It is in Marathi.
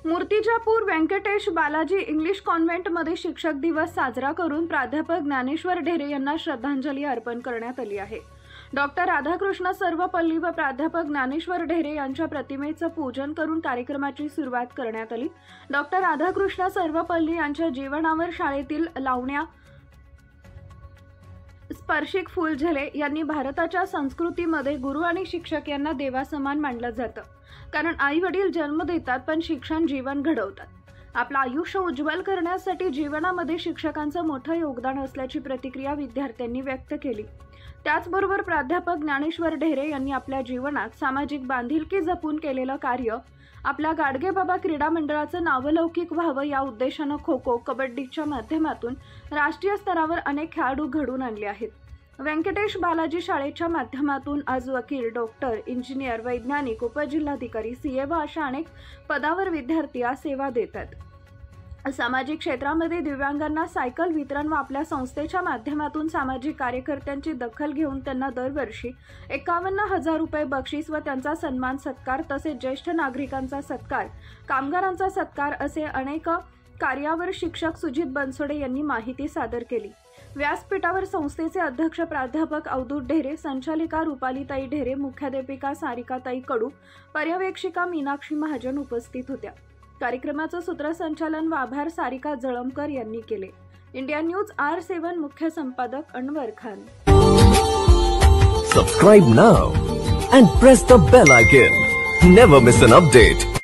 मूर्तिजापूर व्यंकटेश बालाजी इंग्लिश कॉन्व्हेंटमध्ये शिक्षक दिवस साजरा करून प्राध्यापक ज्ञानेश्वर ढेरे यांना श्रद्धांजली अर्पण करण्यात आली आहे। डॉक्टर राधाकृष्ण सर्वपल्ली व प्राध्यापक ज्ञानेश्वर ढेरे यांच्या प्रतिमेचं पूजन करून कार्यक्रमाची सुरुवात करण्यात आली। डॉक्टर राधाकृष्ण सर्वपल्ली यांच्या जीवनावर शाळेतील लावण्या स्पर्शिक फुलझले यांनी भारताच्या संस्कृतीमध्ये गुरु आणि शिक्षक यांना देवासमान मानलं जातं, कारण आई वडील जन्म देतात पण शिक्षण जीवन घडवतात। आपलं आयुष्य उज्ज्वल करण्यासाठी जीवनामध्ये शिक्षकांचं मोठं योगदान असल्याची प्रतिक्रिया विद्यार्थ्यांनी व्यक्त केली। त्याचबरोबर प्राध्यापक ज्ञानेश्वर ढेरे यांनी आपल्या जीवनात सामाजिक बांधिलकी जपून केलेलं कार्य, आपल्या गाडगेबाबा क्रीडा मंडळाचं नावलौकिक व्हावं या उद्देशानं खो-खो, कबड्डीच्या माध्यमातून राष्ट्रीय स्तरावर अनेक खेळाडू घडवून आणले आहेत। व्यंकटेश बालाजी शाळेच्या माध्यमातून आज वकील, डॉक्टर, इंजिनियर, वैज्ञानिक, उपजिल्हाधिकारी, सीए व अशा अनेक पदावर विद्यार्थी आज सेवा देतात। सामाजिक क्षेत्रामध्ये दिव्यांगांना सायकल वितरण व आपल्या संस्थेच्या माध्यमातून सामाजिक कार्यकर्त्यांची दखल घेऊन त्यांना दरवर्षी 51,000 रुपये बक्षीस व त्यांचा सन्मान सत्कार, तसेच ज्येष्ठ नागरिकांचा सत्कार, कामगारांचा सत्कार असे अनेक कार्यावर शिक्षक सुजित बनसोडे यांनी माहिती सादर केली। व्यासपीठावर संस्थेचे अध्यक्ष प्राध्यापक अवधूत ढेरे, संचालिका रुपालीताई ढेरे, मुख्याध्यापिका सारिकाताई कडू, पर्यवेक्षिका मीनाक्षी महाजन उपस्थित होत्या। कार्यक्रमाचं सूत्रसंचालन व आभार सारिका जळमकर यांनी केले। इंडिया न्यूज R7 मुख्य संपादक Anwar Khan. Subscribe now and press the bell icon. Never miss an update.